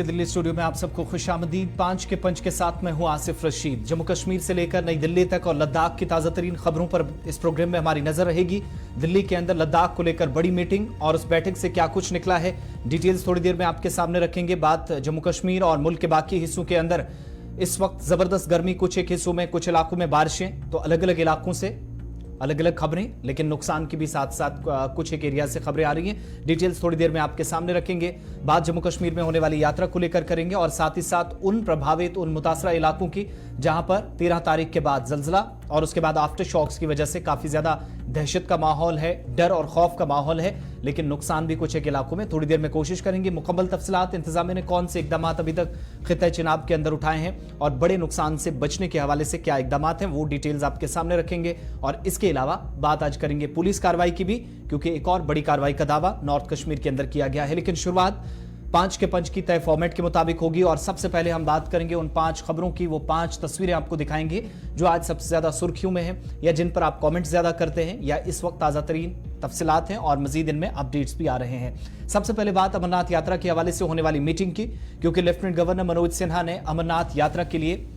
के दिल्ली स्टूडियो में आप सबको खुशामदीद। 5 के पंच के साथ मैं हूं आसिफ रशीद। जम्मू कश्मीर से लेकर नई दिल्ली तक और लद्दाख की ताज़ा तरीन खबरों पर इस प्रोग्राम में हमारी नजर रहेगी। दिल्ली के अंदर लद्दाख को लेकर बड़ी मीटिंग और उस बैठक से क्या कुछ निकला है, डिटेल्स थोड़ी देर में आपके सामने रखेंगे। बात जम्मू कश्मीर और मुल्क के बाकी हिस्सों के अंदर इस वक्त जबरदस्त गर्मी, कुछ एक हिस्सों में, कुछ इलाकों में बारिशें, तो अलग अलग इलाकों से अलग अलग खबरें, लेकिन नुकसान की भी साथ साथ कुछ एक एरिया से खबरें आ रही हैं। डिटेल्स थोड़ी देर में आपके सामने रखेंगे। बात जम्मू कश्मीर में होने वाली यात्रा को लेकर करेंगे और साथ ही साथ उन प्रभावित, उन मुतासरा इलाकों की जहां पर 13 तारीख के बाद जल्जला और उसके बाद आफ्टर शॉक्स की वजह से काफी ज्यादा दहशत का माहौल है, डर और खौफ का माहौल है, लेकिन नुकसान भी कुछ एक इलाकों में। थोड़ी देर में कोशिश करेंगे मुकम्मल तफसीलात, इंतजामिया ने कौन से इकदाम अभी तक खित्ता चिनाब के अंदर उठाए हैं और बड़े नुकसान से बचने के हवाले से क्या इकदाम हैं, वो डिटेल्स आपके सामने रखेंगे। और इसके अलावा बात आज करेंगे पुलिस कार्रवाई की भी, क्योंकि एक और बड़ी कार्रवाई का दावा नॉर्थ कश्मीर के अंदर किया गया है। लेकिन शुरुआत 5 के पंच की तय फॉर्मेट के मुताबिक होगी और सबसे पहले हम बात करेंगे उन 5 खबरों की। वो 5 तस्वीरें आपको दिखाएंगे जो आज सबसे ज्यादा सुर्खियों में है, या जिन पर आप कमेंट ज्यादा करते हैं, या इस वक्त ताजा तरीन तफसीलात हैं और मजीद इनमें अपडेट्स भी आ रहे हैं। सबसे पहले बात अमरनाथ यात्रा के हवाले से होने वाली मीटिंग की, क्योंकि लेफ्टिनेंट गवर्नर मनोज सिन्हा ने अमरनाथ यात्रा के लिए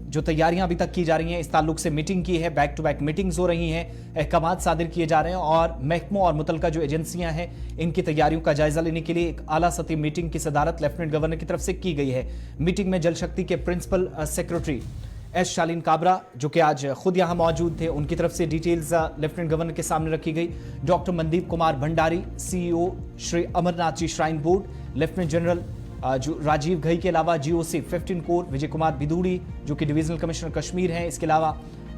जो तैयारियां अभी तक की जा रही हैं, इस ताल्लुक से मीटिंग की है। बैक टू बैक मीटिंग्स हो रही हैं, अहकामात सादिर किए जा रहे हैं और महकमों और मुतलका जो एजेंसियां हैं, इनकी तैयारियों का जायजा लेने के लिए एक आला सतही मीटिंग की सदारत लेफ्टिनेंट गवर्नर की तरफ से की गई है। मीटिंग में जल शक्ति के प्रिंसिपल सेक्रेटरी एस शालीन काबरा, जो कि आज खुद यहां मौजूद थे, उनकी तरफ से डिटेल्स लेफ्टिनेंट गवर्नर के सामने रखी गई। Doctor Mandeep Kumar Bhandari, CEO Shri Amarnath ji shrine board, lieutenant general जो राजीव घई के अलावा जीओसी 15 कोर विजय कुमार बिदूड़ी, जो कि डिवीजनल कमिश्नर कश्मीर हैं, इसके अलावा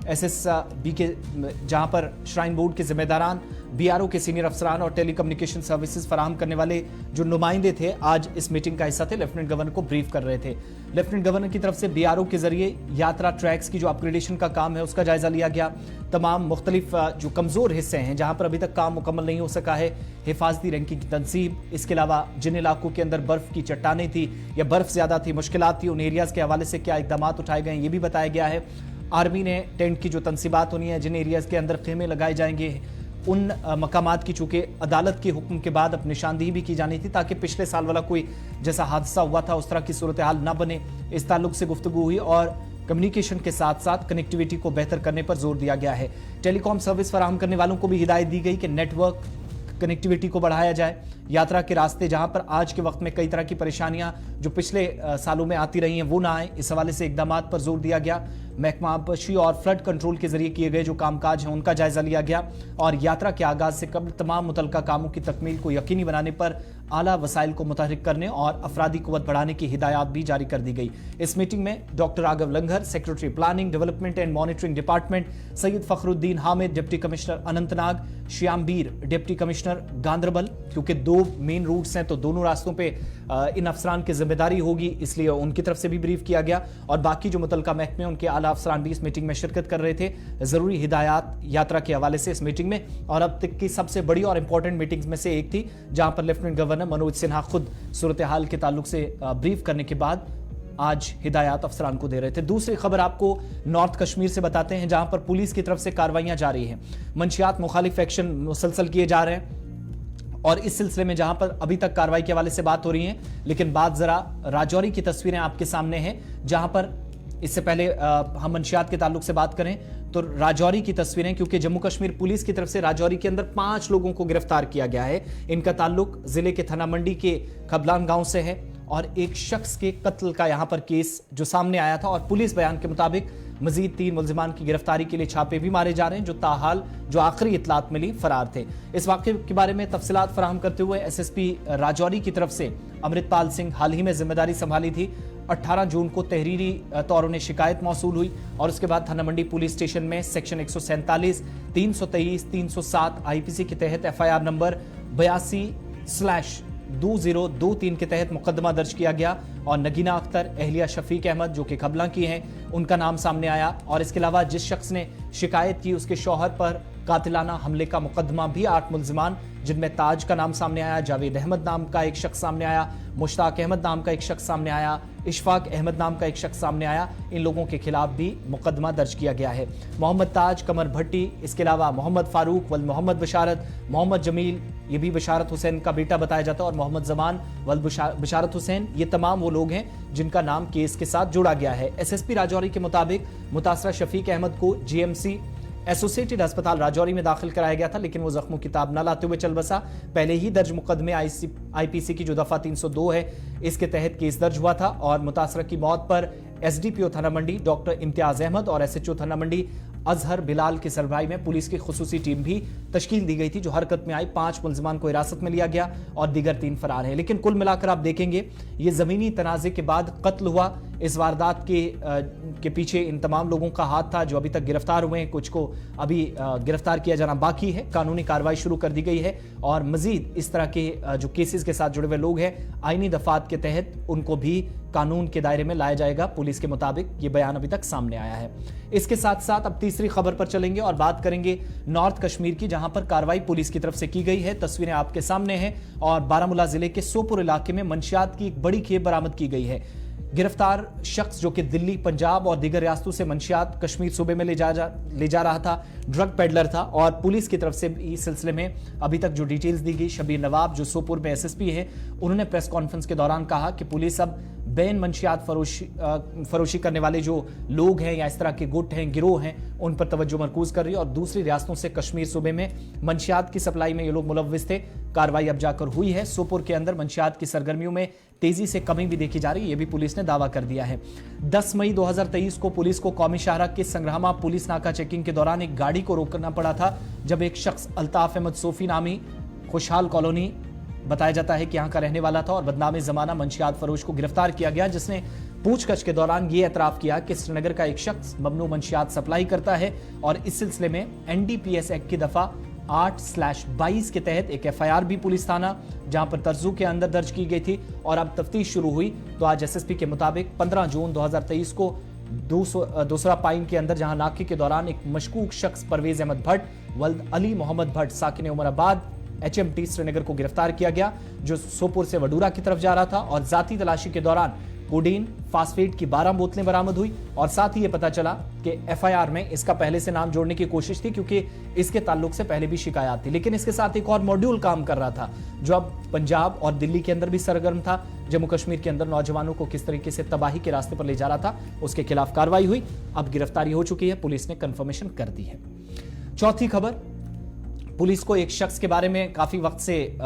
एसएसबी के जहां पर श्राइन बोर्ड के जिम्मेदारान, बीआरओ के सीनियर अफसरान और टेलीकम्युनिकेशन सर्विसेज फराहम करने वाले जो नुमाइंदे थे, आज इस मीटिंग का हिस्सा थे। लेफ्टिनेंट गवर्नर को ब्रीफ कर रहे थे। लेफ्टिनेंट गवर्नर की तरफ से बीआरओ के जरिए यात्रा ट्रैक्स की जो अपग्रेडेशन का काम है, उसका जायजा लिया गया। तमाम मुख्तलिफ जो कमजोर हिस्से हैं, जहां पर अभी तक काम मुकम्मल नहीं हो सका है, हिफाजती रैंकिंग की तंसीब, इसके अलावा जिन इलाकों के अंदर बर्फ की चट्टानें थी या बर्फ ज्यादा थी, मुश्किलात थी, उन एरियाज के हवाले से क्या इकदाम उठाए गए, ये भी बताया गया है। आर्मी ने टेंट की जो तंसीबात होनी है, जिन एरियाज के अंदर खेमे लगाए जाएंगे, उन मकामात की चूंकि अदालत के हुक्म के बाद अब निशानदेही भी की जानी थी, ताकि पिछले साल वाला कोई जैसा हादसा हुआ था उस तरह की सूरत हाल ना बने। इस ताल्लुक से गुफ्तगू हुई और कम्युनिकेशन के साथ साथ कनेक्टिविटी को बेहतर करने पर जोर दिया गया है। टेलीकॉम सर्विस फराहम करने वालों को भी हिदायत दी गई कि नेटवर्क कनेक्टिविटी को बढ़ाया जाए। यात्रा के रास्ते जहां पर आज के वक्त में कई तरह की परेशानियां जो पिछले सालों में आती रही हैं, वो ना आए, इस हवाले से इकदाम पर जोर दिया गया। महकमा आबशी और फ्लड कंट्रोल के जरिए किए गए जो कामकाज हैं, उनका जायजा लिया गया और यात्रा के आगाज से कबल तमाम मुतलका कामों की तकमील को यकीनी बनाने पर आला वसाइल को मुतहरिक करने और अफरादी कुव्वत बढ़ाने की हिदायत भी जारी कर दी गई। इस मीटिंग में doctor Raghav langar, secretary planning, development and monitoring department, Syed Fakhruddin Hamid, deputy commissioner Anantnag, Shyambir, deputy commissioner Ganderbal, क्योंकि 2 मेन रूट्स हैं तो दोनों रास्तों पे इन अफसरान की जिम्मेदारी होगी, इसलिए उनकी तरफ से भी ब्रीफ किया गया और बाकी जो मुतलका महकमे, उनके आला अफसरान भी इस मीटिंग में शिरकत कर रहे थे। जरूरी हिदायत यात्रा के हवाले से इस मीटिंग में, और अब तक की सबसे बड़ी और इंपॉर्टेंट मीटिंग्स में से एक थी, जहां पर लेफ्टिनेंट गवर्नर मनोज सिन्हा खुद सूरत हाल के ताल्लुक से ब्रीफ करने के बाद आज हिदायत अफसरान को दे रहे थे। दूसरी खबर आपको नॉर्थ कश्मीर से बताते हैं, जहां पर पुलिस की तरफ से कार्रवाइयां जारी हैं। मंशियात मुखालिफ एक्शन मुसलसल किए जा रहे हैं और इस सिलसिले में जहां पर अभी तक कार्रवाई के हवाले से बात हो रही है, लेकिन बात जरा राजौरी की तस्वीरें आपके सामने हैं, जहां पर इससे पहले हम मंशियात के ताल्लुक से बात करें तो राजौरी की तस्वीरें, क्योंकि जम्मू कश्मीर पुलिस की तरफ से राजौरी के अंदर 5 लोगों को गिरफ्तार किया गया है। इनका ताल्लुक जिले के थाना मंडी के खबलान गांव से है और एक शख्स के कत्ल का यहां पर केस जो सामने आया था और पुलिस बयान के मुताबिक मजीद 3 मुल्जिमान की गिरफ्तारी के लिए छापे भी मारे जा रहे हैं, जो ताहाल जो आखिरी इतलात मिली फरार थे। इस वाक़े के बारे में तफसीलात फराहम करते हुए एसएसपी राजौरी की तरफ से अमृतपाल सिंह हाल ही में जिम्मेदारी संभाली थी। 18 जून को तहरीरी तौर उन्हें शिकायत मौसूल हुई और उसके बाद थाना मंडी पुलिस स्टेशन में सेक्शन 147, 323, 307 आईपीसी के तहत एफआईआर नंबर 82/2023 के तहत मुकदमा दर्ज किया गया और नगीना अख्तर, अहलिया शफीक अहमद, जो कि खबला की हैं, उनका नाम सामने आया और इसके अलावा जिस शख्स ने शिकायत की उसके शौहर पर कातिलाना हमले का मुकदमा भी 8 मुल्जिमान, जिनमें ताज का नाम सामने आया, जावेद अहमद नाम का एक शख्स सामने आया, मुश्ताक अहमद नाम का एक शख्स सामने आया, इशफाक अहमद नाम का एक शख्स सामने आया। इन लोगों के खिलाफ भी मुकदमा दर्ज किया गया है। मोहम्मद ताज, कमर भट्टी, इसके अलावा मोहम्मद फारूक वल मोहम्मद बशारत, मोहम्मद जमील, ये भी बशारत हुसैन का बेटा बताया जाता है, और मोहम्मद जमान वल बशारत हुसैन, ये तमाम वो लोग हैं जिनका नाम केस के साथ जोड़ा गया है। एसएसपी राजौरी के मुताबिक मुतासरा शफीक अहमद को जीएमसी एसोसिएटेड अस्पताल राजौरी में दाखिल कराया गया था, लेकिन वो जख्मों की ताब न लाते हुए चल बसा। पहले ही दर्ज मुकदमे आईपीसी की जो दफा 302 है, इसके तहत केस दर्ज हुआ था, और मुतासरा की मौत पर एसडीपीओ थाना मंडी डॉक्टर इम्तियाज अहमद और एसएचओ थाना मंडी अजहर बिलाल की सरबराही में पुलिस की खुसूसी टीम भी तश्कील दी गई थी। जो हरकत में आई 5 मुल्जिमान को हिरासत में लिया गया और दीगर 3 फरार हैं। लेकिन कुल मिलाकर आप देखेंगे ये जमीनी तनाजे के बाद कत्ल हुआ। इस वारदात के पीछे इन तमाम लोगों का हाथ था जो अभी तक गिरफ्तार हुए हैं, कुछ को अभी गिरफ्तार किया जाना बाकी है। कानूनी कार्रवाई शुरू कर दी गई है और मजीद इस तरह के जो केसेस के साथ जुड़े हुए लोग हैं, आईनी दफात के तहत उनको भी कानून के दायरे में लाया जाएगा। पुलिस के मुताबिक ये बयान अभी तक सामने आया है। इसके साथ साथ अब तीसरी खबर पर चलेंगे और बात करेंगे नॉर्थ कश्मीर की, जहां पर कार्रवाई पुलिस की तरफ से की गई है। तस्वीरें आपके सामने हैं और बारामूला जिले के सोपुर इलाके में मंशियात की एक बड़ी खेप बरामद की गई है। गिरफ्तार शख्स जो कि दिल्ली, पंजाब और दीगर रियासतों से मंशियात कश्मीर सूबे में ले जा रहा था, ड्रग पेडलर था, और पुलिस की तरफ से इस सिलसिले में अभी तक जो डिटेल्स दी गई, शबीर नवाब जो सोपुर में एसएसपी है, उन्होंने प्रेस कॉन्फ्रेंस के दौरान कहा कि पुलिस अब बैन मंशियात फरोशी करने वाले जो लोग हैं या इस तरह के गुट हैं, गिरोह हैं, उन पर तवज्जो मरकूज कर रही है और दूसरी रियासतों से कश्मीर सूबे में मंशियात की सप्लाई में ये लोग मुलव्विस थे। कार्रवाई अब जाकर हुई है। सोपुर के अंदर मंशियात की सरगर्मियों में तेजी से कमी भी देखी जा रही है, ये भी पुलिस ने दावा कर दिया है। 10 मई 2023 को पुलिस को कौमी शाहरा के संग्रामा पुलिस नाका चेकिंग के दौरान एक गाड़ी को रोकना पड़ा था, जब एक शख्स अल्ताफ अहमद सोफी नामी खुशहाल कॉलोनी बताया जाता है कि यहां का रहने वाला था और बदनामे जमाना मंशियात फरोश को गिरफ्तार किया गया, जिसने पूछताछ के दौरान यह एतराफ किया कि श्रीनगर का एक शख्स ममनू मंशियात सप्लाई करता है और इस सिलसिले में एनडीपीएस एक्ट की दफा 8/22 के तहत एक एफआईआर भी पुलिस थाना जहां पर तरजू के अंदर दर्ज की गई थी और अब तफ्तीश शुरू हुई। तो आज एसएसपी के मुताबिक 15 जून 2023 को दूसरा पाइन के अंदर जहां नाके के दौरान एक मशकूक शख्स परवेज अहमद भट्ट वल्द अली मोहम्मद भट्ट साकिन उमराबाद HMT श्रीनगर को गिरफ्तार किया गया, जो सोपुर से वडूरा की तरफ जा रहा था, और जाती तलाशी के दौरान कोडीन फास्फेट की 12 बोतलें बरामद हुई और साथ ही यह पता चला कि एफआईआर में इसका पहले से नाम जोड़ने की कोशिश थी क्योंकि इसके ताल्लुक से पहले भी शिकायत थी, लेकिन इसके साथ एक और मॉड्यूल काम कर रहा था जो अब पंजाब और दिल्ली के अंदर भी सरगर्म था। जम्मू कश्मीर के अंदर नौजवानों को किस तरीके से तबाही के रास्ते पर ले जा रहा था, उसके खिलाफ कार्रवाई हुई। अब गिरफ्तारी हो चुकी है, पुलिस ने कंफर्मेशन कर दी है। चौथी खबर, पुलिस को एक शख्स के बारे में काफी वक्त से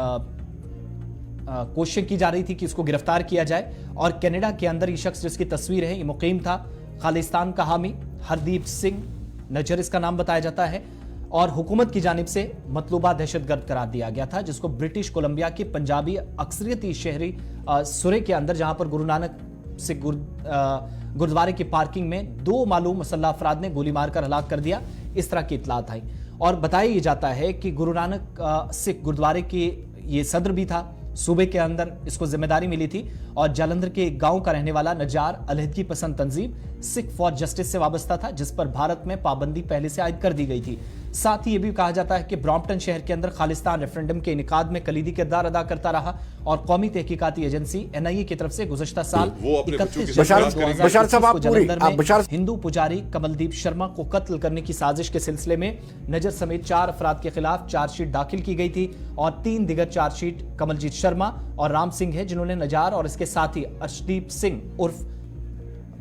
कोशिश की जा रही थी कि इसको गिरफ्तार किया जाए, और कनाडा के अंदर ये शख्स जिसकी तस्वीर है, ये मुकीम था खालिस्तान का हामी हरदीप सिंह नजर इसका नाम बताया जाता है, और हुकूमत की जानिब से मतलूबा दहशतगर्द करार दिया गया था, जिसको ब्रिटिश कोलंबिया के पंजाबी अक्सरियती शहरी सुरे के अंदर जहां पर गुरु नानक से गुरुद्वारे की पार्किंग में 2 मालूम मुसल्लह अफराद ने गोली मारकर हलाक कर दिया, इस तरह की इतलात आई। और बताया जाता है कि गुरु नानक सिख गुरुद्वारे के ये सदर भी था सूबे के अंदर, इसको जिम्मेदारी मिली थी, और जालंधर के एक गांव का रहने वाला नजार अलहदगी पसंद तंजीम सिख फॉर जस्टिस से वाबस्ता था, जिस पर भारत में पाबंदी पहले से आयद कर दी गई थी। साथ ही यह भी कहा जाता है कि ब्रॉम्पटन शहर के अंदर खालिस्तान रेफरेंडम के इनेकाद में कलीदी किरदार अदा करता रहा, और कौमी तहकीकाती एजेंसी NIA की तरफ से गुज़श्ता साल 31 हिंदू पुजारी कमलदीप शर्मा को कत्ल करने की साजिश के सिलसिले में नजर समेत 4 अफराद के खिलाफ चार्जशीट दाखिल की गई थी, और 3 दिगर चार्जशीट कमलजीत शर्मा और राम सिंह है, जिन्होंने नजार और इसके साथी अर्शदीप सिंह उर्फ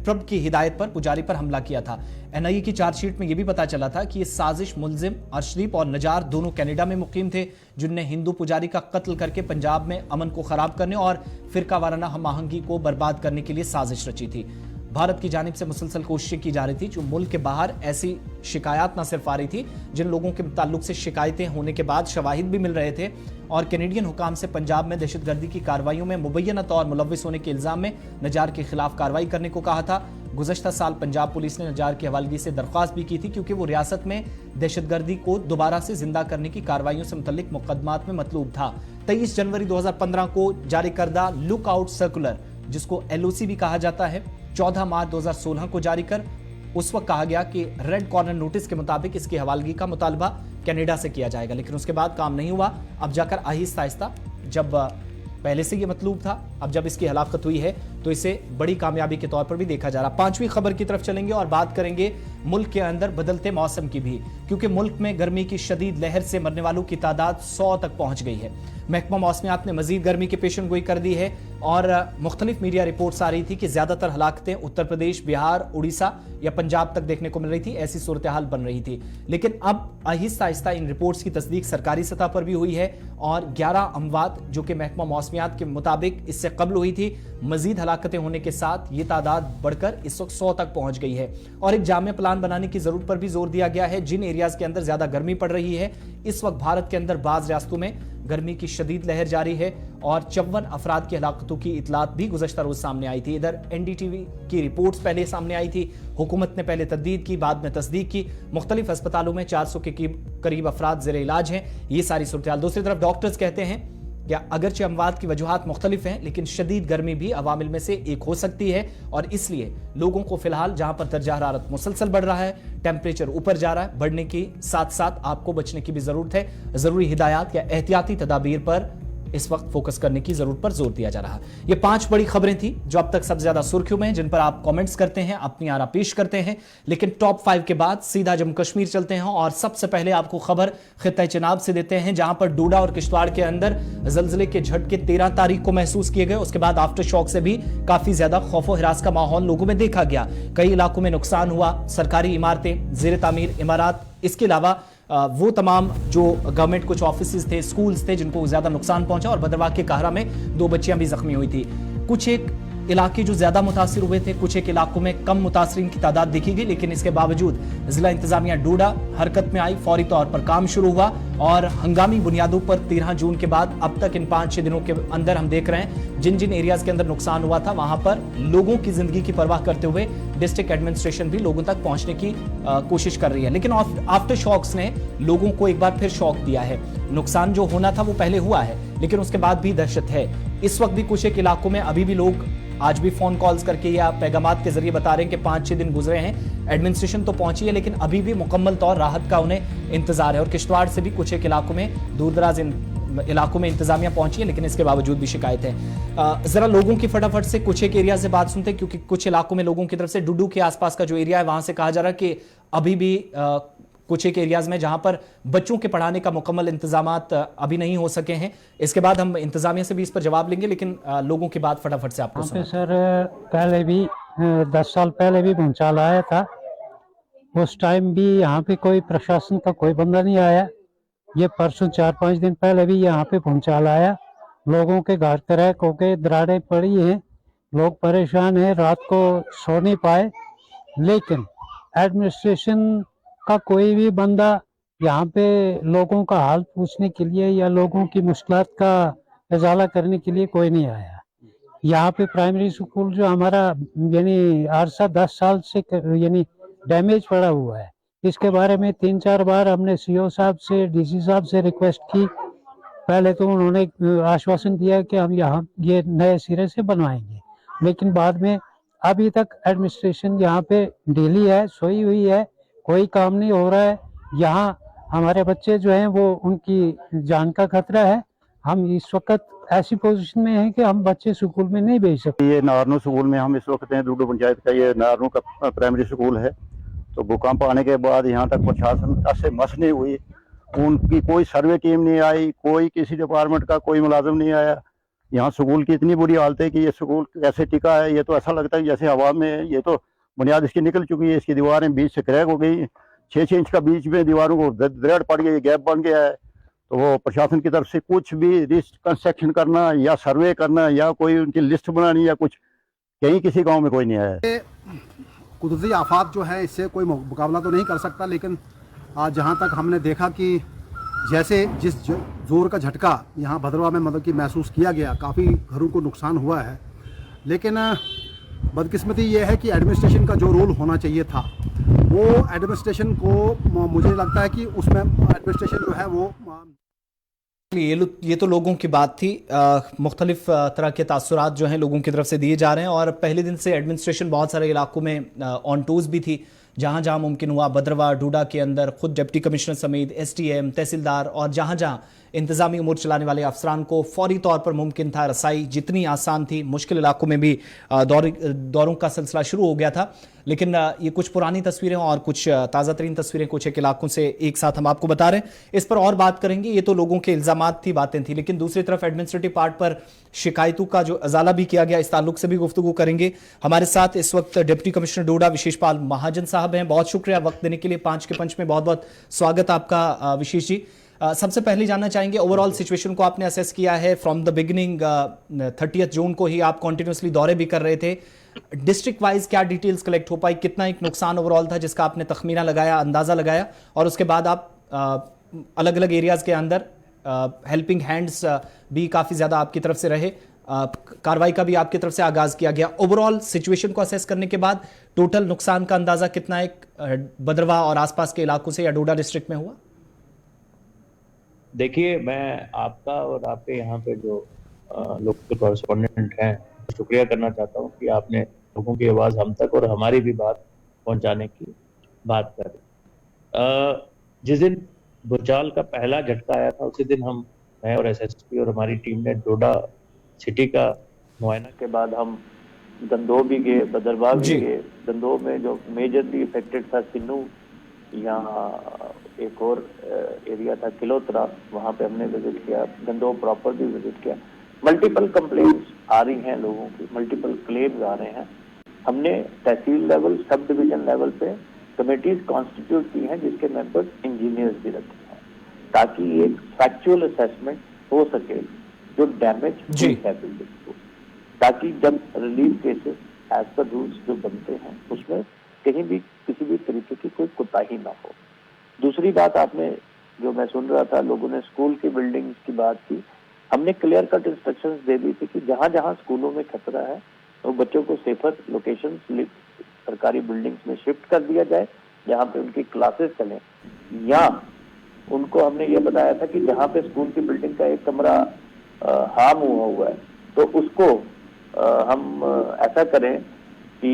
प्रभ की हिदायत पर पुजारी पर हमला किया था। NIA की चार्जशीट में यह भी पता चला था कि ये साजिश मुलजिम अर्शदीप और नजार दोनों कनाडा में मुकीम थे, जिनने हिंदू पुजारी का कत्ल करके पंजाब में अमन को खराब करने और फिरका वाराना हम आहंगी को बर्बाद करने के लिए साजिश रची थी। भारत की जानिब से मुसलसल कोशिशें की जा रही थी, जो मुल्क के बाहर ऐसी शिकायत न सिर्फ आ रही थी जिन लोगों के ताल्लुक से शिकायतें होने के बाद शवाहिद भी मिल रहे थे, और कैनेडियन हुकाम से पंजाब में दहशतगर्दी की कार्रवाइयों में मुबैना तौर मुलव्विस होने के इल्जाम में नजार के खिलाफ कार्रवाई करने को कहा था। गुज़श्ता साल पंजाब पुलिस ने नजार की हवालगी से दरख्वास्त भी की थी, क्योंकि वो रियासत में दहशतगर्दी को दोबारा से जिंदा करने की कार्रवाइयों से मुतल्लिक मुकदमात में मतलूब था। 23 जनवरी 2015 को जारी करदा लुक आउट सर्कुलर, जिसको LOC भी कहा जाता है, 14 मार्च 2016 को जारी कर उस वक्त कहा गया कि रेड कॉर्नर नोटिस के मुताबिक इसकी हवालगी का मुतालबा कनाडा से किया जाएगा, लेकिन उसके बाद काम नहीं हुआ। अब जाकर आहिस्ता आहिस्ता, जब पहले से ये मतलूब था, अब जब इसकी हलाकत हुई है तो इसे बड़ी कामयाबी के तौर पर भी देखा जा रहा। पांचवी खबर की तरफ चलेंगे और बात करेंगे मुल्क के अंदर बदलते मौसम की भी, क्योंकि मुल्क में गर्मी की शदीद लहर से मरने वालों की तादाद 100 तक पहुंच गई है। महकमा मौसमियात ने मजीद गर्मी की पेशन गोई कर दी है और मुख्तलिफ मीडिया रिपोर्ट्स आ रही थी कि ज्यादातर हलाकतें उत्तर प्रदेश, बिहार, उड़ीसा या पंजाब तक देखने को मिल रही थी। ऐसी सूरत हाल बन रही थी, लेकिन अब आहिस्ता आहिस्ता इन रिपोर्ट्स की तस्दीक सरकारी सतह पर भी हुई है और 11 अमवात जो कि महकमा मौसमियात के मुताबिक इससे कबल हुई थी, मजीद हलाकतें होने के साथ ये तादाद बढ़कर इस वक्त 100 तक पहुंच गई है। और एक जामे प्लान बनाने की जरूरत पर भी जोर दिया गया है। जिन एरियाज के अंदर ज्यादा गर्मी पड़ रही है, इस वक्त भारत के अंदर बाज रियासतों में गर्मी की शदीद लहर जारी है और 54 अफराद की हलाकतों की इतलात भी गुज़श्ता रोज सामने आई थी। इधर एनडीटीवी की रिपोर्ट्स पहले सामने आई थी, हुकूमत ने पहले तस्दीक की, बाद में तस्दीक की। मुख्तलिफ अस्पतालों में 400 के करीब अफराद ज़ेर इलाज हैं। ये सारी सूरत हाल। दूसरी तरफ डॉक्टर्स कहते हैं कि अगरचे अमवात की वजूहात मुख्तलिफ हैं, लेकिन शदीद गर्मी भी अवामिल में से एक हो सकती है और इसलिए लोगों को फिलहाल जहां पर दर्जा हरारत मुसलसल बढ़ रहा है, टेम्परेचर ऊपर जा रहा है, बढ़ने के साथ साथ आपको बचने की भी जरूरत है। जरूरी हिदायत या एहतियाती तदाबीर पर इस वक्त फोकस करने की जरूरत पर जोर दिया जा रहा है। ये 5 बड़ी खबरें थी जो अब तक सबसे ज्यादा सुर्खियों में, जिन पर आप कमेंट्स करते हैं, अपनी आरा पेश करते हैं। लेकिन टॉप 5 के बाद सीधा जम्मू कश्मीर चलते हैं और सबसे पहले आपको खबर खित्ता चिनाब से देते हैं, जहां पर डोडा और किश्तवाड़ के अंदर जलजले के झटके 13 तारीख को महसूस किए गए। उसके बाद आफ्टर शॉक से भी काफी ज्यादा खौफो हिरास का माहौल लोगों में देखा गया। कई इलाकों में नुकसान हुआ, सरकारी इमारतें ज़ेर तामीर इमारात, इसके अलावा वो तमाम जो गवर्नमेंट कुछ ऑफिसेज थे, स्कूल्स थे, जिनको ज्यादा नुकसान पहुंचा और भद्रवाह के काहरा में 2 बच्चियां भी जख्मी हुई थी। कुछ एक इलाके जो ज्यादा मुतासिर हुए थे, कुछ एक इलाकों में कम मुतासरीन की तादाद देखी गई, लेकिन इसके बावजूद जिला इंतजामिया डोडा हरकत में आई, फौरी तौर पर काम शुरू हुआ और हंगामी बुनियादों पर 13 जून के बाद अब तक इन 5-6 दिनों के अंदर हम देख रहे हैं जिन जिन एरियाज के अंदर नुकसान हुआ था, वहां पर लोगों की जिंदगी की परवाह करते हुए डिस्ट्रिक्ट एडमिनिस्ट्रेशन भी लोगों तक पहुंचने की कोशिश कर रही है। लेकिन आफ्टर शॉक्स ने लोगों को एक बार फिर शॉक दिया है। नुकसान जो होना था वो पहले हुआ है, लेकिन उसके बाद भी दहशत है। इस वक्त भी कुछ एक इलाकों में अभी भी लोग आज भी फोन कॉल्स करके या पैगामात के जरिए बता रहे हैं कि 5-6 दिन गुजरे हैं, एडमिनिस्ट्रेशन तो पहुंची है, लेकिन अभी भी मुकम्मल तौर राहत का उन्हें इंतजार है। और किश्तवाड़ से भी कुछ एक इलाकों में, दूर दराज इलाकों में इंतजामिया पहुंची है, लेकिन इसके बावजूद भी शिकायत है। जरा लोगों की फटाफट से कुछ एक एरिया से बात सुनते हैं, क्योंकि कुछ इलाकों में लोगों की तरफ से डुडू के आसपास का जो एरिया है वहां से कहा जा रहा है कि अभी भी कुछ एक एरियाज में जहां पर बच्चों के पढ़ाने का मुकम्मल इंतजामात अभी नहीं हो सके हैं। इसके बाद हम इंतजामिया से भी इस पर जवाब लेंगे, लेकिन लोगों की बात फटाफट से आपको सुना। सर पहले भी 10 साल पहले भी भूचाल आया था, उस टाइम भी यहाँ पे कोई प्रशासन का कोई बंदा नहीं आया। ये परसों 4-5 दिन पहले भी यहाँ पे भूचाल आया, लोगों के घर क्रैक होके दरारें पड़ी हैं, लोग परेशान हैं, रात को सो नहीं पाए। लेकिन एडमिनिस्ट्रेशन का कोई भी बंदा यहाँ पे लोगों का हाल पूछने के लिए या लोगों की मुश्किलात का इजाला करने के लिए कोई नहीं आया। यहाँ पे प्राइमरी स्कूल जो हमारा यानी आरसा 10 साल से यानी डैमेज पड़ा हुआ है, इसके बारे में 3-4 बार हमने सीओ साहब से, डीसी साहब से रिक्वेस्ट की। पहले तो उन्होंने आश्वासन दिया कि हम यहाँ ये नए सिरे से बनवाएंगे, लेकिन बाद में अभी तक एडमिनिस्ट्रेशन यहाँ पे ढीली है, सोई हुई है, कोई काम नहीं हो रहा है। यहाँ हमारे बच्चे जो हैं वो उनकी जान का खतरा है। हम इस वक्त ऐसी पोजीशन में हैं कि हम बच्चे स्कूल में नहीं भेज सकते। ये नारनू स्कूल में हम इस वक्त हैं, डूडू पंचायत का ये नारनू का प्राइमरी स्कूल है। तो भूकंप आने के बाद यहाँ तक प्रशासन से मस नहीं हुई, उनकी कोई सर्वे टीम नहीं आई, कोई किसी डिपार्टमेंट का कोई मुलाजिम नहीं आया। यहाँ स्कूल की इतनी बुरी हालत है कि ये स्कूल कैसे टिका है, ये तो ऐसा लगता है जैसे हवा में, ये तो बुनियाद इसकी निकल चुकी है, इसकी दीवारें बीच से क्रैक हो गई, 6-6 इंच का बीच में दीवारों को दरार पड़ गई, गैप बन गया है। तो वो प्रशासन की तरफ से कुछ भी रिकंस्ट्रक्शन करना या सर्वे करना या कोई उनकी लिस्ट बनानी या कुछ, कहीं किसी गांव में कोई नहीं आया है। कुदरती आफात जो है इससे कोई मुकाबला तो नहीं कर सकता, लेकिन जहाँ तक हमने देखा कि जैसे जिस जोर का झटका यहाँ भद्रवाह में मतलब कि महसूस किया गया, काफ़ी घरों को नुकसान हुआ है। लेकिन बदकिस्मती ये है कि एडमिनिस्ट्रेशन का जो रोल होना चाहिए था, वो एडमिनिस्ट्रेशन को मुझे लगता है कि उसमें एडमिनिस्ट्रेशन जो है वो ये तो लोगों की बात थी। मुख्तलिफ तरह के तासुरात जो हैं लोगों की तरफ से दिए जा रहे हैं और पहले दिन से एडमिनिस्ट्रेशन बहुत सारे इलाकों में ऑन टूज भी थी। जहां जहां मुमकिन हुआ बदरवा डूडा के अंदर खुद डिप्टी कमिश्नर समेत एसडीएम तहसीलदार और जहां जहां इंतजामी उमूर चलाने वाले अफसरान को फौरी तौर पर मुमकिन था रसाई जितनी आसान थी, मुश्किल इलाकों में भी दौरों का सिलसिला शुरू हो गया था। लेकिन ये कुछ पुरानी तस्वीरें और कुछ ताज़ा तरीन तस्वीरें कुछ एक इलाकों से एक साथ हम आपको बता रहे हैं, इस पर और बात करेंगे। ये तो लोगों के इल्जामात थी, बातें थी, लेकिन दूसरी तरफ एडमिनिस्ट्रेटिव पार्ट पर शिकायतों का जो अजाला भी किया गया, इस ताल्लुक से भी गुफ्तगू करेंगे। हमारे साथ इस वक्त डिप्टी कमिश्नर डोडा विशेषपाल महाजन साहब हैं। बहुत शुक्रिया वक्त देने के लिए। 5 के पंच में बहुत बहुत स्वागत आपका विशेष जी। सबसे पहले जानना चाहेंगे, ओवरऑल सिचुएशन को आपने असेस किया है फ्रॉम द बिगिनिंग। 30 जून को ही आप कॉन्टिन्यूसली दौरे भी कर रहे थे। डिस्ट्रिक्ट वाइज क्या डिटेल्स कलेक्ट हो पाई, कितना एक नुकसान ओवरऑल था जिसका आपने तखमीना लगाया, अंदाजा लगाया, और उसके बाद आप अलग अलग एरियाज के अंदर हेल्पिंग हैंड्स भी काफी ज्यादा आपकी तरफ से रहे, कार्रवाई का भी आपकी तरफ से आगाज किया गया। ओवरऑल सिचुएशन को असेस करने के बाद टोटल नुकसान का अंदाजा कितना एक बदरवा और आसपास के इलाकों से या डोडा डिस्ट्रिक्ट में हुआ? देखिए, मैं आपका और आपके यहाँ पे जो लोकल कॉरेस्पॉन्डेंट हैं शुक्रिया करना चाहता हूँ कि आपने लोगों की आवाज़ हम तक और हमारी भी बात पहुँचाने की बात करें। जिस दिन भूचाल का पहला झटका आया था उसी दिन मैं और एसएसपी और हमारी टीम ने डोडा सिटी का मुआयना के बाद हम गंदोह भी गए, बदरवा भी गए। गंदोह में जो मेजरली इफेक्टेड था सिन्नू, यहाँ एक और एरिया था किलोतरा, वहाँ पे हमने विजिट किया। गंदोह प्रॉपर भी विजिट किया। मल्टीपल कंप्लेंट्स आ रही हैं लोगों की, मल्टीपल क्लेम्स आ रहे हैं। हमने तहसील लेवल, सब डिवीजन लेवल पे कमेटीज कॉन्स्टिट्यूट की हैं जिसके मेंबर्स इंजीनियर्स भी रखे हैं, ताकि एक फैक्चुअल असेसमेंट हो सके जो डैमेज हुई है बिल्डिंग को, ताकि जब relief cases as per rules जो बनते हैं उसमें कहीं भी किसी भी तरीके की कोई कोताही ना हो। दूसरी बात, आपने जो मैं सुन रहा था, लोगों ने स्कूल की बिल्डिंग्स की बात की। हमने क्लियर कट इंस्ट्रक्शंस दे दी थी कि जहां जहां स्कूलों में खतरा है तो बच्चों को सेफर लोकेशंस सरकारी बिल्डिंग्स में शिफ्ट कर दिया जाए जहां पे उनकी क्लासेस चलें, या उनको हमने ये बताया था कि जहां पे स्कूल की बिल्डिंग का एक कमरा हार्म हुआ है तो उसको हम ऐसा करें कि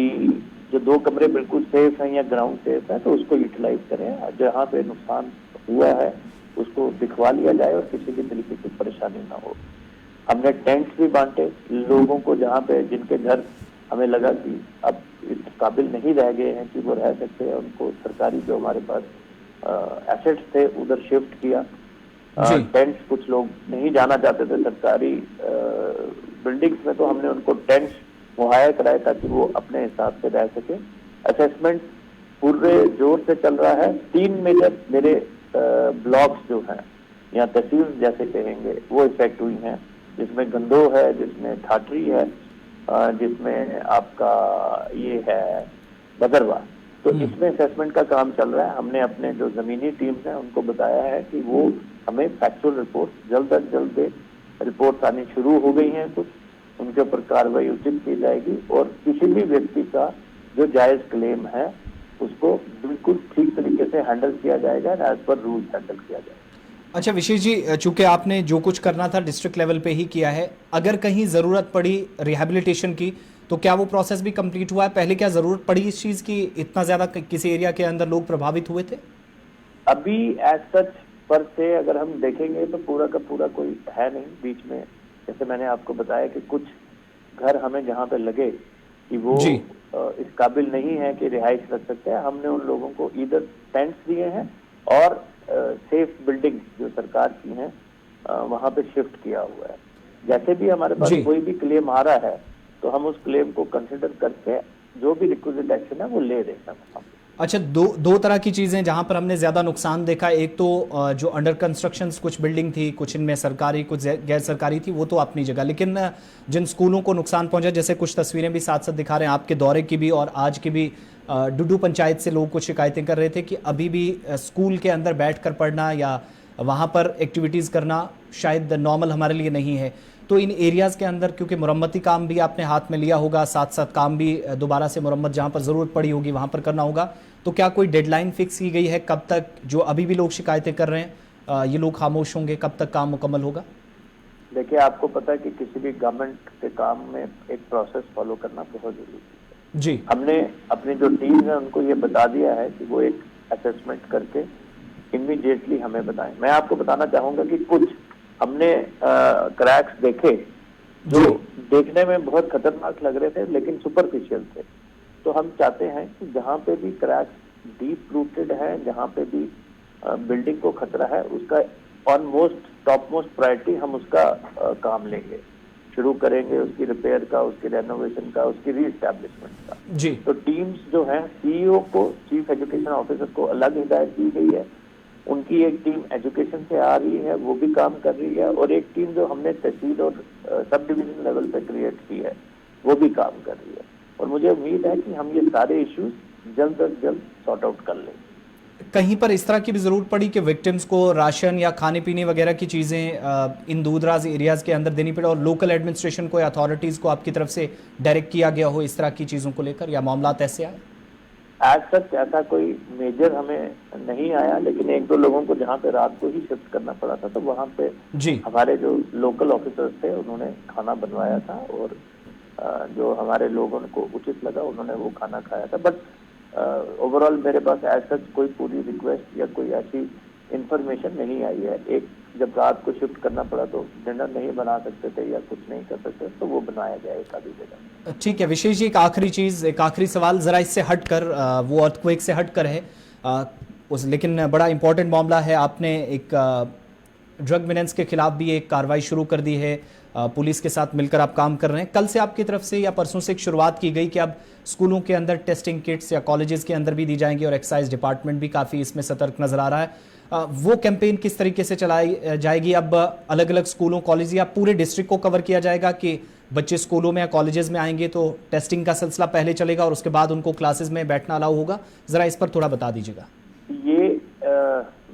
जो 2 कमरे बिल्कुल सेफ हैं या ग्राउंड सेफ है तो उसको यूटिलाइज करें। जहाँ पे नुकसान हुआ है उसको दिखवा लिया जाए और किसी भी तरीके की परेशानी ना हो। हमने टेंट्स भी बांटे लोगों को, जहाँ पे जिनके घर हमें लगा कि अब इस काबिल नहीं रह गए हैं कि वो रह सकते हैं, उनको सरकारी जो हमारे पास एसेट्स थे उधर शिफ्ट किया। टेंट्स, कुछ लोग नहीं जाना चाहते थे सरकारी बिल्डिंग्स में, तो हमने उनको टेंट्स मुहैया कराए ताकि वो अपने हिसाब से रह सके। असेसमेंट पूरे जोर से चल रहा है। 3 मेजर मेरे ब्लॉक्स जो हैं या तहसील जैसे कहेंगे वो इफेक्ट हुई हैं, जिसमें गंदोह है, जिसमें ठाठरी है, जिसमें आपका ये है बदरवा। तो इसमें असेसमेंट का काम चल रहा है। हमने अपने जो जमीनी टीम्स हैं उनको बताया है कि वो हमें फैक्चुअल रिपोर्ट जल्द अज जल्द दे। रिपोर्ट्स आनी शुरू हो गई हैं, कुछ उनके ऊपर कार्रवाई उचित की जाएगी और किसी भी व्यक्ति का जो जायज क्लेम है उसको बिल्कुल ठीक तरीके से हैंडल किया जाएगा, एज पर रूल्स हैंडल किया जाएगा। अच्छा विशेष जी, चूंकि आपने जो कुछ करना था डिस्ट्रिक्ट लेवल पे ही किया है, अगर कहीं जरूरत पड़ी रिहैबिलिटेशन की तो क्या वो प्रोसेस भी कंप्लीट हुआ है? पहले क्या जरूरत पड़ी इस चीज की, इतना ज्यादा किसी एरिया के अंदर लोग प्रभावित हुए थे? अभी एज सच पर से अगर हम देखेंगे तो पूरा का पूरा कोई है नहीं। बीच में जैसे मैंने आपको बताया कि कुछ घर हमें जहाँ पे लगे कि वो इस काबिल नहीं है कि रिहाइश रख सकते हैं, हमने उन लोगों को इधर टेंट्स दिए हैं और सेफ बिल्डिंग जो सरकार की हैं वहाँ पे शिफ्ट किया हुआ है। जैसे भी हमारे पास कोई भी क्लेम आ रहा है तो हम उस क्लेम को कंसिडर करके जो भी रिक्विजिट एक्शन है वो ले रहे हैं हम। अच्छा, दो तरह की चीज़ें जहां पर हमने ज़्यादा नुकसान देखा, एक तो जो अंडर कंस्ट्रक्शंस कुछ बिल्डिंग थी, कुछ इनमें सरकारी कुछ गैर सरकारी थी, वो तो अपनी जगह, लेकिन जिन स्कूलों को नुकसान पहुंचा, जैसे कुछ तस्वीरें भी साथ साथ दिखा रहे हैं आपके दौरे की भी और आज की भी, डुडू पंचायत से लोग कुछ शिकायतें कर रहे थे कि अभी भी स्कूल के अंदर बैठ कर पढ़ना या वहाँ पर एक्टिविटीज़ करना शायद नॉर्मल हमारे लिए नहीं है। तो इन एरियाज़ के अंदर क्योंकि मुरम्मती काम भी आपने हाथ में लिया होगा, साथ साथ काम भी दोबारा से मुरम्मत जहाँ पर ज़रूरत पड़ी होगी वहाँ पर करना होगा, तो क्या कोई डेडलाइन फिक्स की गई है कब तक, जो अभी भी लोग शिकायतें कर रहे हैं ये लोग खामोश होंगे, कब तक काम मुकम्मल होगा? देखिए, आपको पता है कि किसी भी गवर्नमेंट के काम में एक प्रोसेस फॉलो करना बहुत जरूरी है। जी हमने अपनी जो टीम है उनको ये बता दिया है कि वो एक असेसमेंट करके इमीडिएटली हमें बताएं। मैं आपको बताना चाहूंगा कि कुछ हमने क्रैक्स देखे जो देखने में बहुत खतरनाक लग रहे थे लेकिन सुपरफिशियल थे। तो हम चाहते हैं कि जहां पे भी क्रैक्स डीप रूटेड है, जहां पे भी बिल्डिंग को खतरा है, उसका on most top most priority हम उसका काम लेंगे, शुरू करेंगे उसकी रिपेयर का, उसकी रेनोवेशन का, उसकी रीएस्टैब्लिशमेंट का। जी तो टीम्स जो हैं, सीईओ को, चीफ एजुकेशन ऑफिसर को अलग हिदायत दी गई है, उनकी एक टीम एजुकेशन से आ रही है, वो भी काम कर रही है, और एक टीम जो हमने तहसील और सब डिवीजन लेवल पे क्रिएट की है वो भी काम कर रही है। और मुझे उम्मीद है कि हम ये सारे इश्यूज जल्द अज जल्द सॉर्ट आउट कर लेंगे। कहीं पर इस तरह की भी जरूरत पड़ी कि विक्टिम्स को राशन या खाने पीने वगैरह की चीजें इन दूरदराज एरियाज के अंदर देनी पड़े और लोकल एडमिनिस्ट्रेशन को या अथॉरिटीज को आपकी तरफ से डायरेक्ट किया गया हो इस तरह की चीजों को लेकर, या मामला ऐसे आए? आज तक ऐसा कोई मेजर हमें नहीं आया, लेकिन एक दो लोगों को जहाँ पे रात को ही शिफ्ट करना पड़ा था तो वहाँ पे जी हमारे जो लोकल ऑफिसर्स थे उन्होंने खाना बनवाया था, और जो हमारे लोगों को उचित लगा उन्होंने वो खाना खाया था। बट ओवरऑल मेरे पास एज सच कोई पूरी रिक्वेस्ट या कोई ऐसी इंफॉर्मेशन नहीं आई है। एक जब रात को शिफ्ट करना पड़ा तो डिनर नहीं बना सकते थे या कुछ नहीं कर सकते तो वो बनाया गया एक आधी जगह। ठीक है विशेष जी, एक आखिरी चीज, एक आखिरी सवाल जरा इससे हटकर, वो अर्थक्वेक से हटकर है, लेकिन बड़ा इंपॉर्टेंट मामला है। आपने एक ड्रग मिनेंस के खिलाफ भी एक कार्रवाई शुरू कर दी है, पुलिस के साथ मिलकर आप काम कर रहे हैं। कल से आपकी तरफ से या परसों से एक शुरुआत की गई कि अब स्कूलों के अंदर टेस्टिंग किट्स या कॉलेजेस के अंदर भी दी जाएंगी और एक्साइज डिपार्टमेंट भी काफ़ी इसमें सतर्क नजर आ रहा है। वो कैंपेन किस तरीके से चलाई जाएगी? अब अलग अलग स्कूलों, कॉलेज या पूरे डिस्ट्रिक्ट को कवर किया जाएगा कि बच्चे स्कूलों में या कॉलेजेस में आएंगे तो टेस्टिंग का सिलसिला पहले चलेगा और उसके बाद उनको क्लासेस में बैठना अलाउ होगा? ज़रा इस पर थोड़ा बता दीजिएगा। ये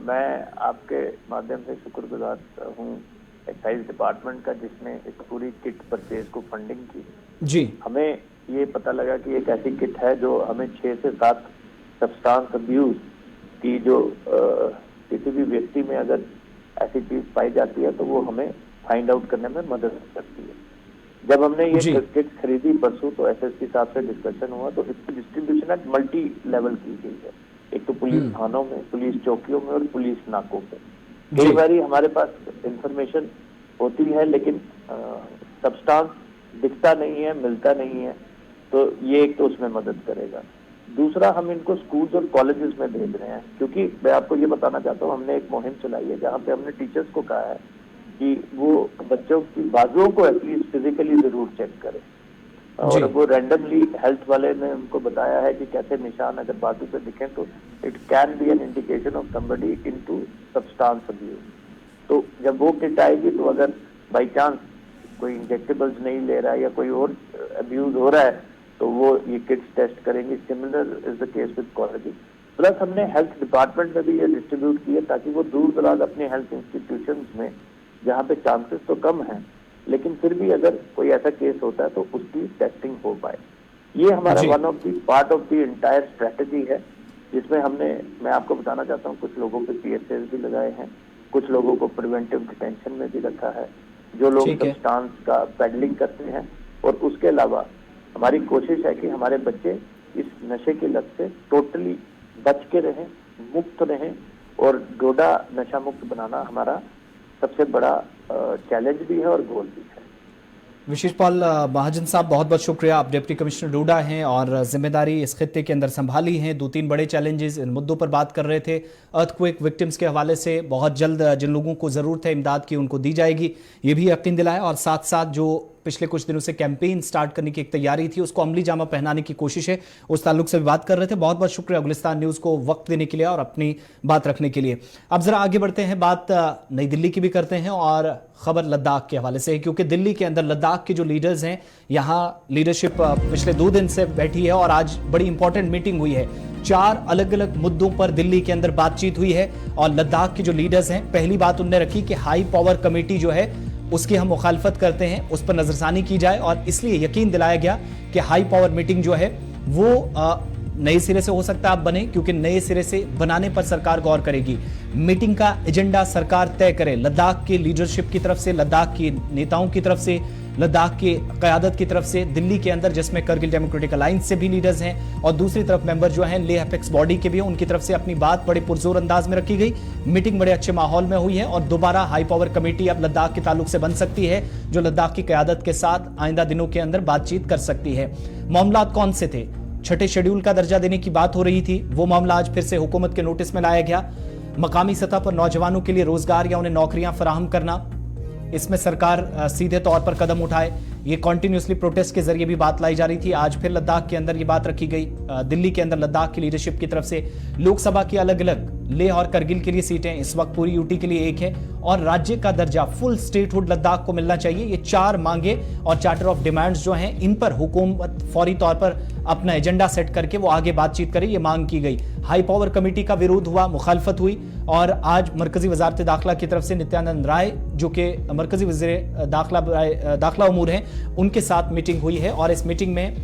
मैं आपके माध्यम से शुक्रगुजार हूँ एक्साइज डिपार्टमेंट का, जिसने इस पूरी किट परचेज को फंडिंग की। जी हमें ये पता लगा कि एक ऐसी किट है जो हमें 6 से 7 सब्सटेंस अब्यूज की जो किसी भी व्यक्ति में अगर ऐसी चीज पाई जाती है तो वो हमें फाइंड आउट करने में मदद करती है। जब हमने ये किट खरीदी परसों तो एसएसपी साहब से डिस्कशन हुआ तो इसकी डिस्ट्रीब्यूशन एट मल्टी लेवल की गई है, एक तो पुलिस थानों में, पुलिस चौकियों में और पुलिस नाकों पे। कई बार हमारे पास इंफॉर्मेशन होती है लेकिन सब्सटेंस दिखता नहीं है, मिलता नहीं है, तो ये एक तो उसमें मदद करेगा। दूसरा, हम इनको स्कूल्स और कॉलेजेस में भेज रहे हैं, क्योंकि मैं आपको ये बताना चाहता हूँ हमने एक मुहिम चलाई है जहाँ पे हमने टीचर्स को कहा है कि वो बच्चों की बाजुओं को एटलीस्ट फिजिकली जरूर चेक करें, और वो रैंडमली हेल्थ वाले ने उनको बताया है कि कैसे निशान अगर बाजू पे दिखें तो it can be an indication of somebody into substance abuse. तो जब वो किट आएगी तो अगर बाई चांस कोई इंजेक्टेबल्स नहीं ले रहा है या कोई और अब्यूज हो रहा है तो वो ये किट्स टेस्ट करेंगे। Similar is the case with colleges. Plus हमने हेल्थ डिपार्टमेंट में भी ये डिस्ट्रीब्यूट किया ताकि वो दूर दराज अपने हेल्थ इंस्टीट्यूशंस में जहाँ पे चांसेस तो कम हैं लेकिन फिर भी अगर कोई ऐसा केस होता है तो उसकी टेस्टिंग हो पाए। ये हमारा one of the part of the entire strategy है, जिसमें हमने, मैं आपको बताना चाहता हूँ, कुछ लोगों पे PSAs भी लगाए हैं, कुछ लोगों को प्रिवेंटिव डिटेंशन में भी रखा है, जो लोग सब्सटेंस का पेडलिंग करते हैं। और उसके अलावा हमारी कोशिश है कि हमारे बच्चे इस नशे की लत से टोटली बच के रहें, मुक्त रहें, और डोडा नशा मुक्त बनाना हमारा सबसे बड़ा चैलेंज भी है और गोल भी है। विशेष पाल महाजन साहब, बहुत बहुत शुक्रिया। आप डिप्टी कमिश्नर डोडा हैं और जिम्मेदारी इस खित्ते के अंदर संभाली हैं। 2-3 बड़े चैलेंजेस, इन मुद्दों पर बात कर रहे थे। अर्थक्वेक विक्टिम्स के हवाले से बहुत जल्द जिन लोगों को ज़रूरत है इमदाद की उनको दी जाएगी, ये भी यकीन दिलाया, और साथ साथ जो पिछले कुछ दिनों से कैंपेन स्टार्ट करने की एक तैयारी थी उसको अमली जामा पहनाने की कोशिश है, उस ताल्लुक से भी बात कर रहे थे। बहुत बहुत शुक्रिया गुलिस्तान न्यूज़ को वक्त देने के लिए और अपनी बात रखने के लिए। अब जरा आगे बढ़ते हैं, बात नई दिल्ली की भी करते हैं और खबर लद्दाख के हवाले से है, क्योंकि दिल्ली के अंदर लद्दाख के जो लीडर्स हैं, यहाँ लीडरशिप पिछले 2 दिन से बैठी है और आज बड़ी इंपॉर्टेंट मीटिंग हुई है। 4 अलग अलग मुद्दों पर दिल्ली के अंदर बातचीत हुई है और लद्दाख के जो लीडर्स हैं, पहली बात उन्होंने रखी कि हाई पावर कमेटी जो है उसकी हम मुखालफत करते हैं, उस पर नजरसानी की जाए, और इसलिए यकीन दिलाया गया कि हाई पावर मीटिंग जो है वो नए सिरे से हो सकता है अब बने, क्योंकि नए सिरे से बनाने पर सरकार गौर करेगी। मीटिंग का एजेंडा सरकार तय करे। लद्दाख की लीडरशिप की तरफ से, लद्दाख के नेताओं की तरफ से लद्दाख की क़यादत की तरफ से दिल्ली के अंदर, जिसमें करगिल डेमोक्रेटिक अलायंस से भी लीडर्स हैं और दूसरी तरफ मेंबर जो हैं लेह अपेक्स बॉडी के भी हैं, उनकी तरफ से अपनी बात बड़े पुरजोर अंदाज में रखी गई। मीटिंग बड़े अच्छे माहौल में हुई है और दोबारा हाई पावर कमेटी अब लद्दाख के ताल्लुक से बन सकती है, जो लद्दाख की क़यादत के साथ आइंदा दिनों के अंदर बातचीत कर सकती है। मामलात कौन से थे? छठे शेड्यूल का दर्जा देने की बात हो रही थी, वो मामला आज फिर से हुकूमत के नोटिस में लाया गया। मकामी सतह पर नौजवानों के लिए रोजगार या उन्हें नौकरियां फराहम करना, इसमें सरकार सीधे तौर पर कदम उठाए, ये कॉन्टिन्यूसली प्रोटेस्ट के जरिए भी बात लाई जा रही थी। आज फिर लद्दाख के अंदर ये बात रखी गई। दिल्ली के अंदर लद्दाख की लीडरशिप की तरफ से लोकसभा की अलग अलग लेह और करगिल के लिए सीटें इस वक्त पूरी यूटी के लिए एक है और राज्य का दर्जा फुल स्टेटहुड लद्दाख को मिलना चाहिए। ये 4 मांगे और चार्टर ऑफ डिमांड्स जो हैं, इन पर हुकूमत फौरी तौर पर अपना एजेंडा सेट करके वो आगे बातचीत करे, ये मांग की गई। हाई पावर कमेटी का विरोध हुआ, मुखालफत हुई और आज मरकजी वजारत दाखिला की तरफ से नित्यानंद राय, जो कि मरकजी वज़ीर दाखिला उमूर हैं, उनके साथ मीटिंग हुई है और इस मीटिंग में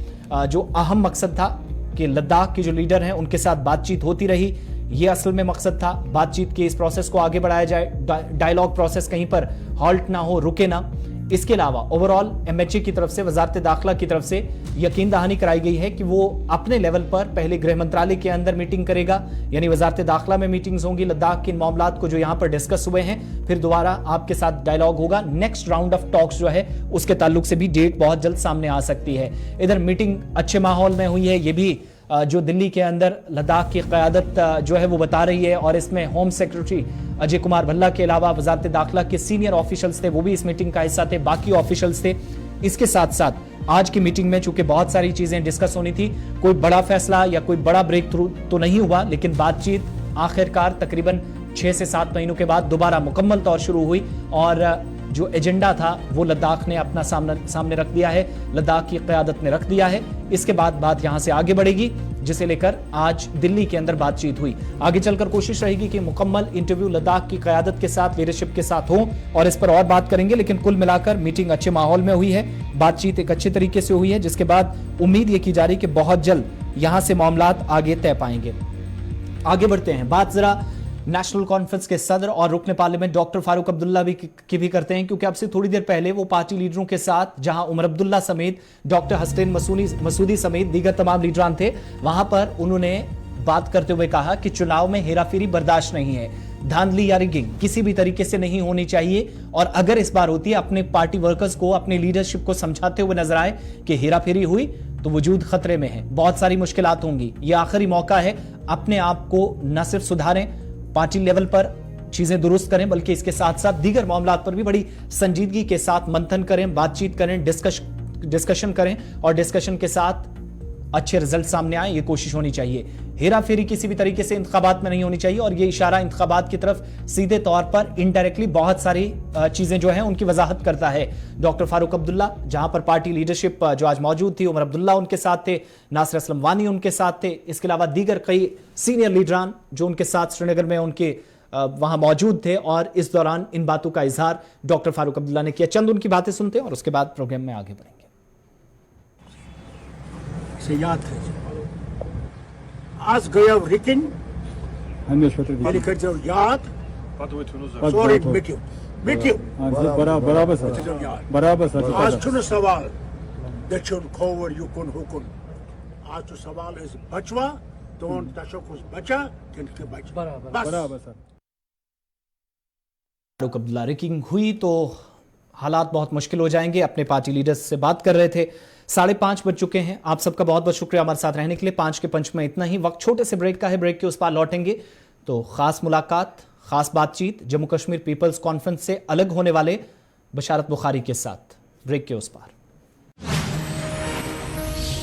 जो अहम मकसद था कि लद्दाख के जो लीडर हैं उनके साथ बातचीत होती रही, ये असल में मकसद था। बातचीत के इस प्रोसेस को आगे बढ़ाया जाए, डायलॉग प्रोसेस कहीं पर हॉल्ट ना हो, रुके ना। इसके अलावा ओवरऑल एमएचए की तरफ से, वजारत दाखिला की तरफ से यकीन दहानी कराई गई है कि वो अपने लेवल पर पहले गृह मंत्रालय के अंदर मीटिंग करेगा, यानी वजारत दाखिला में मीटिंग्स होंगी लद्दाख के इन मामलात को जो यहाँ पर डिस्कस हुए हैं, फिर दोबारा आपके साथ डायलॉग होगा। नेक्स्ट राउंड ऑफ टॉक्स जो है उसके ताल्लुक से भी डेट बहुत जल्द सामने आ सकती है। इधर मीटिंग अच्छे माहौल में हुई है, ये भी जो दिल्ली के अंदर लद्दाख की क़यादत जो है वो बता रही है और इसमें होम सेक्रेटरी अजय कुमार भल्ला के अलावा वजारत दाखिला के सीनियर ऑफिशियल्स थे, वो भी इस मीटिंग का हिस्सा थे, बाकी ऑफिशियल्स थे। इसके साथ साथ आज की मीटिंग में चूंकि बहुत सारी चीजें डिस्कस होनी थी, कोई बड़ा फैसला या कोई बड़ा ब्रेक थ्रू तो नहीं हुआ, लेकिन बातचीत आखिरकार तकरीबन 6 से 7 महीनों के बाद दोबारा मुकम्मल तौर शुरू हुई और जो एजेंडा था वो लद्दाख ने अपना सामने रख दिया है, लद्दाख की क़यादत ने रख दिया है। इसके बाद बात यहां से आगे बढ़ेगी, जिसे लेकर आज दिल्ली के अंदर बातचीत हुई। आगे चलकर कोशिश रहेगी कि मुकम्मल इंटरव्यू लद्दाख की क़यादत के साथ, लीडरशिप के साथ हो और इस पर और बात करेंगे। लेकिन कुल मिलाकर मीटिंग अच्छे माहौल में हुई है, बातचीत एक अच्छे तरीके से हुई है, जिसके बाद उम्मीद ये की जा रही कि बहुत जल्द यहां से मामलात आगे तय पाएंगे। आगे बढ़ते हैं, बात जरा नेशनल कॉन्फ्रेंस के सदर और रुकन पार्लियामेंट डॉक्टर फारूक अब्दुल्ला की भी करते हैं, क्योंकि अब से थोड़ी देर पहले वो पार्टी लीडरों के साथ, जहां उमर अब्दुल्ला समेत डॉक्टर हसनैन मसूदी समेत दीगर तमाम लीडरान थे, वहां पर उन्होंने बात करते हुए कहा कि चुनाव में हेराफेरी बर्दाश्त नहीं है, धांधली या रिगिंग किसी भी तरीके से नहीं होनी चाहिए और अगर इस बार होती है अपने पार्टी वर्कर्स को, अपनी लीडरशिप को समझाते हुए नजर आए कि हेराफेरी हुई तो वजूद खतरे में है, बहुत सारी मुश्किलात होंगी, यह आखिरी मौका है, अपने आप को न सिर्फ सुधारें, पार्टी लेवल पर चीजें दुरुस्त करें, बल्कि इसके साथ साथ दीगर मामलात पर भी बड़ी संजीदगी के साथ मंथन करें, बातचीत करें, डिस्कशन करें और डिस्कशन के साथ अच्छे रिजल्ट सामने आए, ये कोशिश होनी चाहिए। हेरा फेरी किसी भी तरीके से इंतखाबात में नहीं होनी चाहिए और ये इशारा इंतखाबात की तरफ सीधे तौर पर इनडायरेक्टली बहुत सारी चीजें जो हैं उनकी वजाहत करता है। डॉक्टर फारूक अब्दुल्ला, जहां पर पार्टी लीडरशिप जो आज मौजूद थी, उमर अब्दुल्ला उनके साथ थे, नासिर असलम वानी उनके साथ थे, इसके अलावा दीगर कई सीनियर लीडरान जो उनके साथ श्रीनगर में उनके वहां मौजूद थे और इस दौरान इन बातों का इजहार डॉक्टर फारूक अब्दुल्ला ने किया। चंद उनकी बातें सुनते हैं और उसके बाद प्रोग्राम में आगे बढ़ेंगे। Az gıyav rikin, helikopter yağıt, sonra bitiyor. Bitiyor. बराबर sir Az şunu saval, deçun kovar yukun hukun. Az şu saval is bachwa, don taşokus bacha, tinki bacha. बराबर सर। फारूक अब्दुल्ला, रिगिंग हुई तो हालात बहुत मुश्किल हो जाएंगे। अपने पार्टी लीडर्स से बात कर रहे थे। 5:30 बज चुके हैं। आप सबका बहुत बहुत शुक्रिया हमारे साथ रहने के लिए। 5 के पंच में इतना ही। वक्त छोटे से ब्रेक का है, ब्रेक के उस पार लौटेंगे तो खास मुलाकात, खास बातचीत जम्मू कश्मीर पीपल्स कॉन्फ्रेंस से अलग होने वाले बशारत बुखारी के साथ। ब्रेक के उस पार।